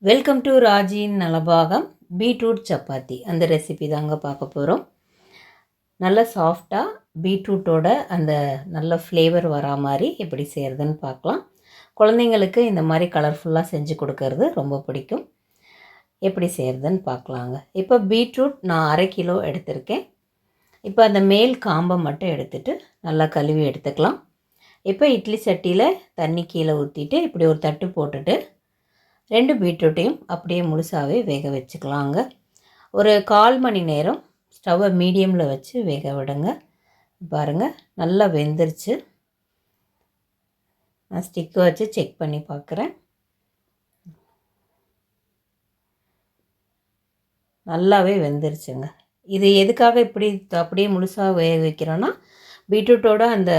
Welcome to ராஜின் நலபாகம். Beetroot chapati அந்த ரெசிபி தாங்க பார்க்க போகிறோம். நல்ல சாஃப்டாக பீட்ரூட்டோட அந்த நல்ல ஃப்ளேவர் வரா மாதிரி எப்படி செய்கிறதுன்னு பார்க்கலாம். குழந்தைங்களுக்கு இந்த மாதிரி கலர்ஃபுல்லாக செஞ்சு கொடுக்கறது ரொம்ப பிடிக்கும். எப்படி செய்கிறதுன்னு பார்க்கலாங்க. இப்போ பீட்ரூட் நான் 1/2 கிலோ எடுத்திருக்கேன். இப்போ அந்த மேல் காம்பை மட்டும் எடுத்துகிட்டு நல்லா கழுவி எடுத்துக்கலாம். இப்போ இட்லி சட்டியில் தண்ணி கீழே ஊற்றிட்டு இப்படி ஒரு தட்டு போட்டுட்டு 2 பீட்ரூட்டையும் அப்படியே முழுசாகவே வேக வச்சுக்கலாங்க. ஒரு 1/4 மணி நேரம் ஸ்டவ்வை மீடியமில் வச்சு வேக விடுங்க. பாருங்கள், நல்லா வெந்துருச்சு. நான் ஸ்டிக்கை வச்சு செக் பண்ணி பார்க்குறேன். நல்லாவே வெந்துருச்சுங்க. இது எதுக்காக இப்படி அப்படியே முழுசாக வேக வைக்கிறோன்னா, பீட்ரூட்டோட அந்த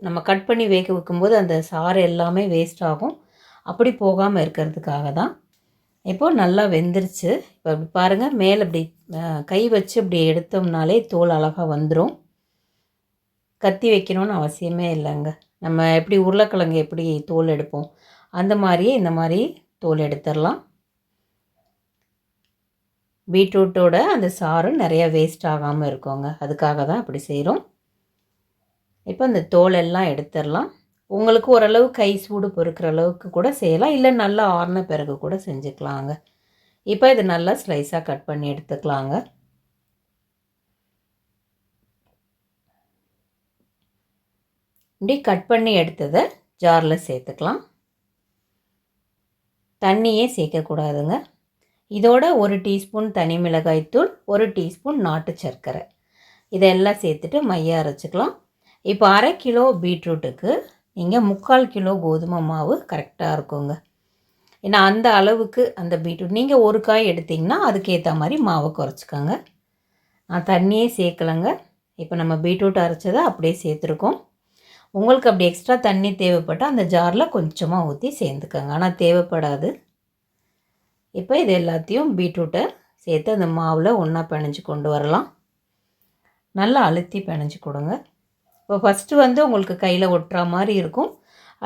நம்ம கட் பண்ணி வேக வைக்கும்போது அந்த சாறு எல்லாமே வேஸ்ட் ஆகும். அப்படி போகாமல் இருக்கிறதுக்காக தான். இப்போது நல்லா வெந்துருச்சு. இப்போ அப்படி பாருங்கள், மேலே இப்படி கை வச்சு இப்படி எடுத்தோம்னாலே தோல் அழகாக வந்துடும். கத்தி வைக்கணும்னு அவசியமே இல்லைங்க. நம்ம எப்படி உருளைக்கிழங்கு எப்படி தோல் எடுப்போம் அந்த மாதிரியே இந்த மாதிரி தோல் எடுத்துடலாம். பீட்ரூட்டோட அந்த சாறு நிறையா வேஸ்ட் ஆகாமல் இருக்குங்க. அதுக்காக தான் அப்படி செய்கிறோம். இப்போ அந்த தோல் எல்லாம் எடுத்துடலாம். உங்களுக்கு ஓரளவு கை சூடு பொறுக்கிற அளவுக்கு கூட செய்யலாம், இல்லை நல்லா ஆறின பிறகு கூட செஞ்சுக்கலாங்க. இப்போ இது நல்லா ஸ்லைஸாக கட் பண்ணி எடுத்துக்கலாங்க. இப்படி கட் பண்ணி எடுத்ததை ஜாரில் சேர்த்துக்கலாம். தண்ணியே சேர்க்கக்கூடாதுங்க. இதோட 1 டீஸ்பூன் தனி மிளகாய்த்தூள், 1 டீஸ்பூன் நாட்டு சர்க்கரை இதெல்லாம் சேர்த்துட்டு மைய அரைச்சிக்கலாம். இப்போ 1/2 கிலோ பீட்ரூட்டுக்கு நீங்கள் 3/4 கிலோ கோதுமை மாவு கரெக்டாக இருக்குங்க. ஏன்னா அந்த அளவுக்கு அந்த பீட்ரூட் நீங்கள் ஒரு காய் எடுத்திங்கன்னா அதுக்கேற்ற மாதிரி மாவை குறைச்சிக்கோங்க. நான் தண்ணியே சேர்க்கலைங்க. இப்போ நம்ம பீட்ரூட் அரைச்சதை அப்படியே சேர்த்துருக்கோம். உங்களுக்கு அப்படி எக்ஸ்ட்ரா தண்ணி தேவைப்பட்டால் அந்த ஜாரில் கொஞ்சமாக ஊற்றி சேர்ந்துக்கோங்க, ஆனால் தேவைப்படாது. இப்போ இது எல்லாத்தையும் பீட்ரூட்டை சேர்த்து அந்த மாவில் ஒன்றா பிணைஞ்சு கொண்டு வரலாம். நல்லா அழுத்தி பிணைஞ்சு கொடுங்க. இப்போ ஃபஸ்ட்டு உங்களுக்கு கையில் ஒட்டுற மாதிரி இருக்கும்.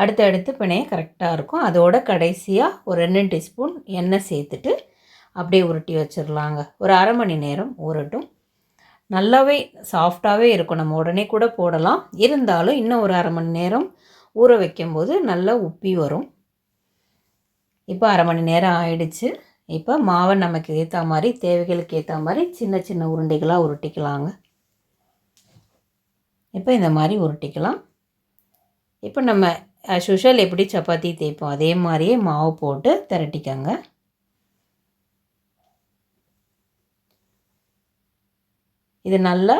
அடுத்தடுத்து பிணைய கரெக்டாக இருக்கும். அதோட கடைசியாக ஒரு 2 டீஸ்பூன் எண்ணெய் சேர்த்துட்டு அப்படியே உருட்டி வச்சிடலாங்க. ஒரு 1/2 மணி நேரம் ஊறட்டும். நல்லாவே சாஃப்டாகவே இருக்கும். நம்ம உடனே கூட போடலாம், இருந்தாலும் இன்னும் ஒரு 1/2 மணி நேரம் ஊற வைக்கும்போது நல்லா உப்பி வரும். இப்போ 1/2 மணி நேரம் ஆயிடுச்சு. இப்போ மாவை நமக்கு ஏற்ற மாதிரி தேவைகளுக்கு ஏற்ற மாதிரி சின்ன சின்ன உருண்டைகளாக உருட்டிக்கலாங்க. இப்போ இந்த மாதிரி உருட்டிக்கலாம். இப்போ நம்ம ஆஸ் யூஷுவல் எப்படி சப்பாத்தி தேய்ப்போம் அதே மாதிரியே மாவு போட்டு திரட்டிக்கங்க. இது நல்லா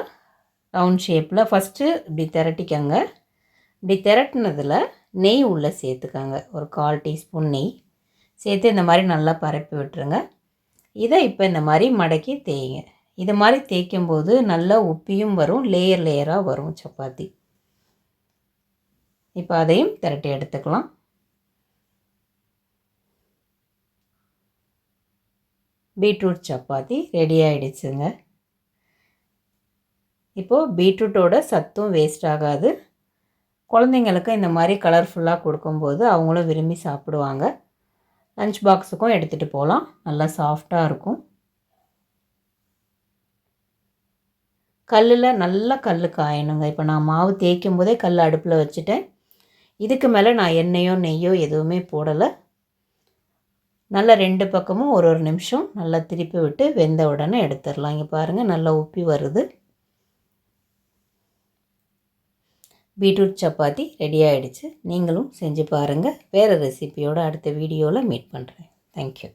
ரவுண்ட் ஷேப்பில் ஃபஸ்ட்டு இப்படி திரட்டிக்கங்க. இப்படி திரட்டினதில் நெய் உள்ளே சேர்த்துக்கங்க. ஒரு 1/4 டீஸ்பூன் நெய் சேர்த்து இந்த மாதிரி நல்லா பரப்பி விட்டுருங்க. இதை இப்போ இந்த மாதிரி மடக்கி தேய்ங்க. இது மாதிரி தேய்க்கும்போது நல்லா உப்பியும் வரும், லேயர் லேயராக வரும் சப்பாத்தி. இப்போ அதையும் திரட்டி எடுத்துக்கலாம். பீட்ரூட் சப்பாத்தி ரெடி ஆகிடுச்சுங்க. இப்போது பீட்ரூட்டோட சத்தும் வேஸ்ட் ஆகாது. குழந்தைங்களுக்கு இந்த மாதிரி கலர்ஃபுல்லாக கொடுக்கும்போது அவங்களும் விரும்பி சாப்பிடுவாங்க. லஞ்ச் பாக்ஸுக்கும் எடுத்துகிட்டு போகலாம். நல்லா சாஃப்டாக இருக்கும். கல்லில் நல்லா கல் காயணுங்க. இப்போ நான் மாவு தேய்க்கும் போதே கல் அடுப்பில் வச்சுட்டேன். இதுக்கு மேலே நான் எண்ணெயோ நெய்யோ எதுவுமே போடலை. நல்லா 2 பக்கமும் ஒரு நிமிஷம் நல்லா திருப்பி விட்டு வெந்த உடனே எடுத்துடலாம். இங்கே பாருங்கள், நல்லா உப்பி வருது. பீட்ரூட் சப்பாத்தி ரெடி ஆகிடுச்சு. நீங்களும் செஞ்சு பாருங்கள். வேறு ரெசிபியோடு அடுத்த வீடியோவில் மீட் பண்ணுறேன். தேங்க்யூ.